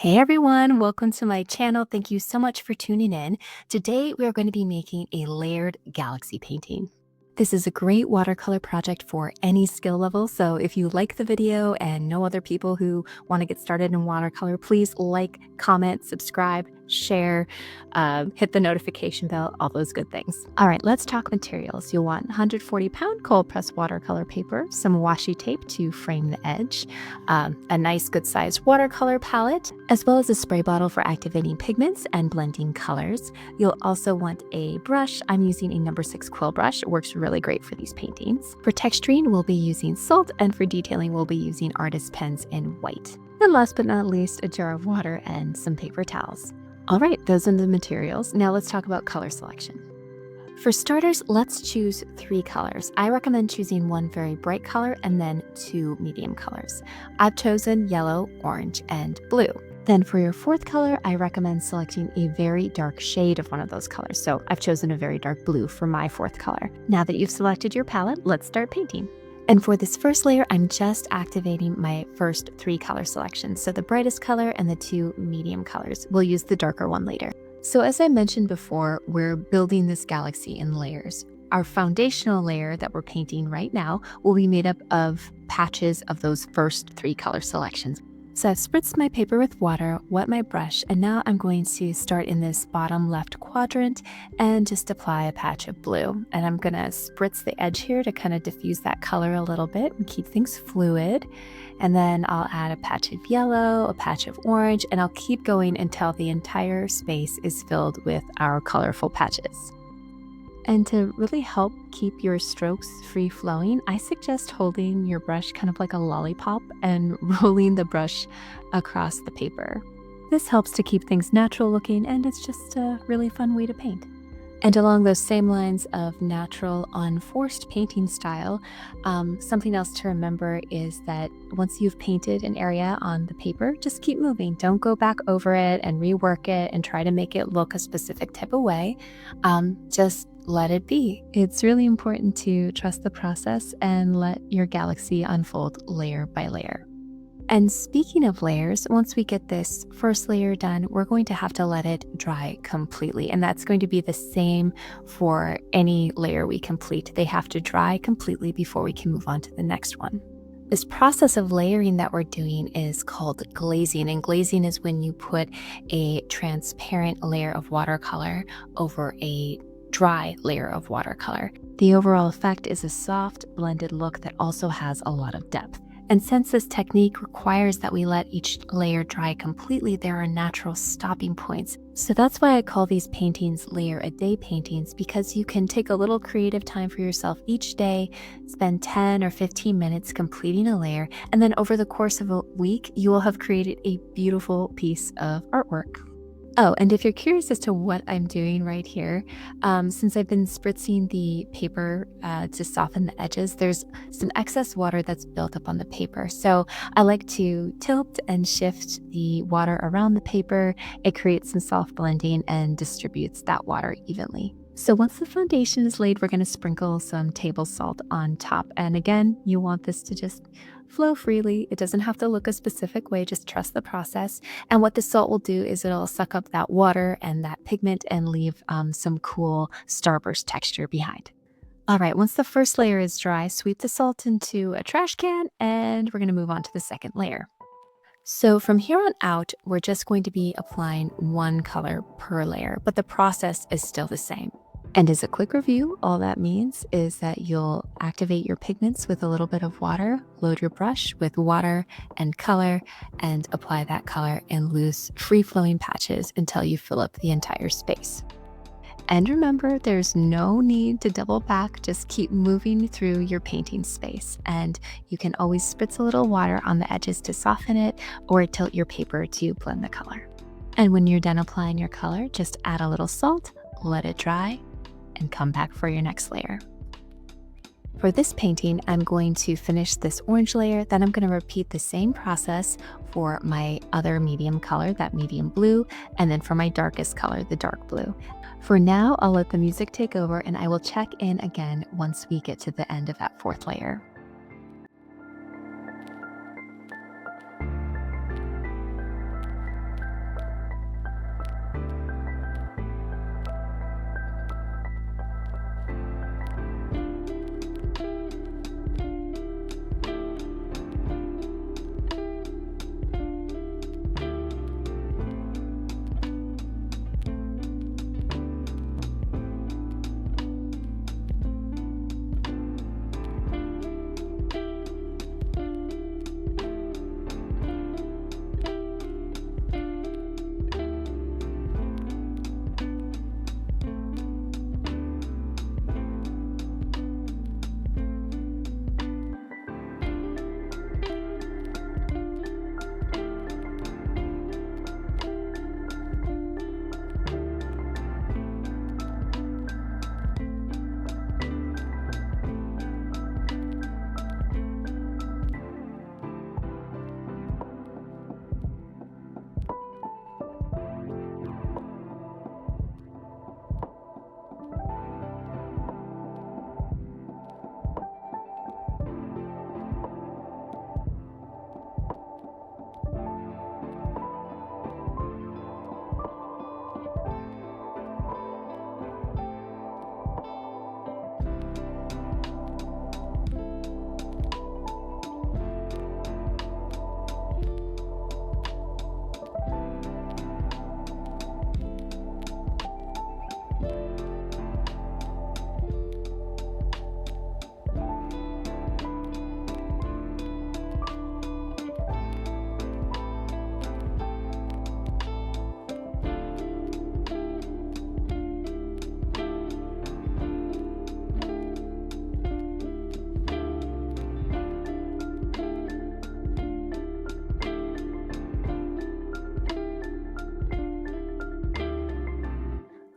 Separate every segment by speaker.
Speaker 1: Hey everyone, welcome to my channel. Thank you so much for tuning in. Today we are going to be making a layered galaxy painting. This is a great watercolor project for any skill level, so if you like the video and know other people who want to get started in watercolor, please like, comment, subscribe, share, hit the notification bell, all those good things. All right, let's talk materials. You'll want 140-pound cold press watercolor paper, some washi tape to frame the edge, a nice good sized watercolor palette, as well as a spray bottle for activating pigments and blending colors. You'll also want a brush. I'm using a number 6 quill brush. It works really great for these paintings. For texturing, we'll be using salt, and for detailing, we'll be using artist pens in white. And last but not least, a jar of water and some paper towels. All right, those are the materials. Now let's talk about color selection. For starters, let's choose 3 colors. I recommend choosing one very bright color and then 2 medium colors. I've chosen yellow, orange, and blue. Then for your 4th color, I recommend selecting a very dark shade of one of those colors. So I've chosen a very dark blue for my 4th color. Now that you've selected your palette, let's start painting. And for this first layer, I'm just activating my first 3 color selections. So the brightest color and the 2 medium colors. We'll use the darker one later. So as I mentioned before, we're building this galaxy in layers. Our foundational layer that we're painting right now will be made up of patches of those first 3 color selections. So I've spritzed my paper with water, wet my brush, and now I'm going to start in this bottom left quadrant and just apply a patch of blue. And I'm gonna spritz the edge here to kind of diffuse that color a little bit and keep things fluid. And then I'll add a patch of yellow, a patch of orange, and I'll keep going until the entire space is filled with our colorful patches. And to really help keep your strokes free flowing, I suggest holding your brush kind of like a lollipop and rolling the brush across the paper. This helps to keep things natural looking, and it's just a really fun way to paint. And along those same lines of natural, unforced painting style, something else to remember is that once you've painted an area on the paper, just keep moving. Don't go back over it and rework it and try to make it look a specific type of way. Just let it be. It's really important to trust the process and let your galaxy unfold layer by layer. And speaking of layers, once we get this first layer done, we're going to have to let it dry completely. And that's going to be the same for any layer we complete. They have to dry completely before we can move on to the next one. This process of layering that we're doing is called glazing. And glazing is when you put a transparent layer of watercolor over a dry layer of watercolor. The overall effect is a soft, blended look that also has a lot of depth. And since this technique requires that we let each layer dry completely, there are natural stopping points. So that's why I call these paintings layer a day paintings, because you can take a little creative time for yourself each day, spend 10 or 15 minutes completing a layer, and then over the course of a week, you will have created a beautiful piece of artwork. Oh, and if you're curious as to what I'm doing right here, since I've been spritzing the paper to soften the edges, there's some excess water that's built up on the paper. So I like to tilt and shift the water around the paper. It creates some soft blending and distributes that water evenly. So once the foundation is laid, we're going to sprinkle some table salt on top. And again, you want this to just flow freely. It doesn't have to look a specific way, just trust the process. And what the salt will do is it'll suck up that water and that pigment and leave some cool starburst texture behind. All right, once the first layer is dry, sweep the salt into a trash can, and we're going to move on to the second layer. So from here on out, we're just going to be applying one color per layer, but the process is still the same. And as a quick review, all that means is that you'll activate your pigments with a little bit of water, load your brush with water and color, and apply that color in loose, free-flowing patches until you fill up the entire space. And remember, there's no need to double back, just keep moving through your painting space. And you can always spritz a little water on the edges to soften it, or tilt your paper to blend the color. And when you're done applying your color, just add a little salt, let it dry, and come back for your next layer. For this painting, I'm going to finish this orange layer, then I'm going to repeat the same process for my other medium color, that medium blue, and then for my darkest color, the dark blue. For now, I'll let the music take over and I will check in again once we get to the end of that 4th layer.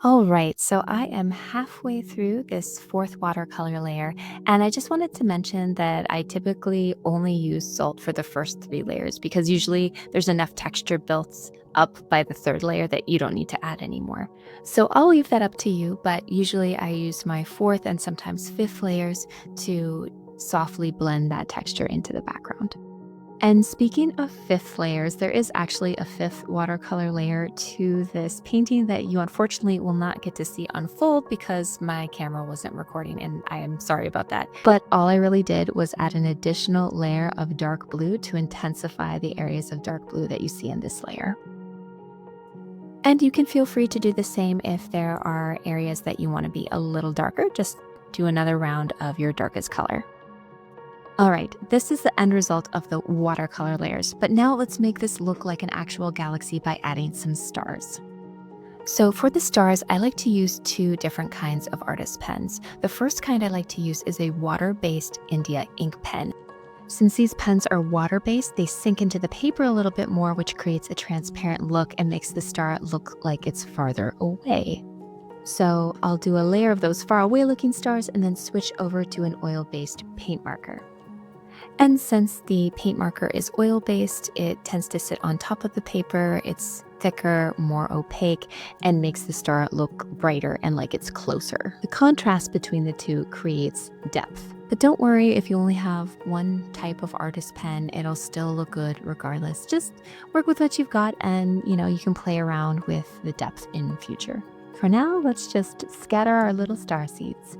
Speaker 1: All right, so I am halfway through this fourth watercolor layer, and I just wanted to mention that I typically only use salt for the first 3 layers because usually there's enough texture built up by the third layer that you don't need to add anymore. So I'll leave that up to you, but usually I use my fourth and sometimes fifth layers to softly blend that texture into the background. And speaking of fifth layers, there is actually a fifth watercolor layer to this painting that you unfortunately will not get to see unfold because my camera wasn't recording, and I am sorry about that. But all I really did was add an additional layer of dark blue to intensify the areas of dark blue that you see in this layer. And you can feel free to do the same if there are areas that you want to be a little darker. Just do another round of your darkest color. All right, this is the end result of the watercolor layers, but now let's make this look like an actual galaxy by adding some stars. So for the stars, I like to use 2 different kinds of artist pens. The first kind I like to use is a water-based India ink pen. Since these pens are water-based, they sink into the paper a little bit more, which creates a transparent look and makes the star look like it's farther away. So I'll do a layer of those far away looking stars and then switch over to an oil-based paint marker. And since the paint marker is oil-based, it tends to sit on top of the paper. It's thicker, more opaque, and makes the star look brighter and like it's closer. The contrast between the two creates depth. But don't worry if you only have one type of artist pen, it'll still look good regardless. Just work with what you've got and, you can play around with the depth in future. For now, let's just scatter our little star seeds.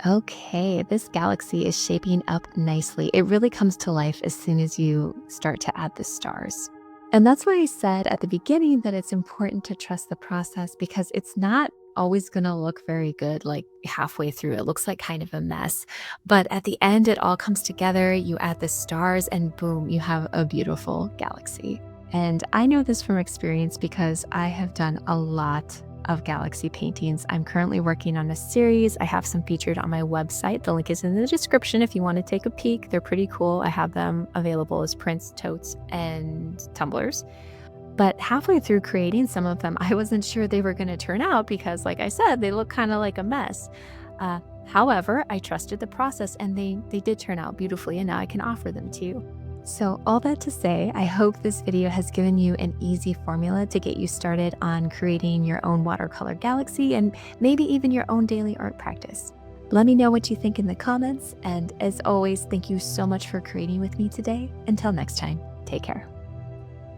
Speaker 1: Okay, this galaxy is shaping up nicely. It really comes to life as soon as you start to add the stars. And that's why I said at the beginning that it's important to trust the process because it's not always going to look very good like halfway through. It looks like kind of a mess. But at the end, it all comes together. You add the stars and boom, you have a beautiful galaxy. And I know this from experience because I have done a lot of galaxy paintings. I'm currently working on a series. I have some featured on my website. The link is in the description if you want to take a peek. They're pretty cool. I have them available as prints, totes, and tumblers. But halfway through creating some of them, I wasn't sure they were going to turn out because, like I said, they look kind of like a mess. However, I trusted the process and they did turn out beautifully, and now I can offer them to you. So all that to say, I hope this video has given you an easy formula to get you started on creating your own watercolor galaxy and maybe even your own daily art practice. Let me know what you think in the comments, and as always, thank you so much for creating with me today. Until next time, take care.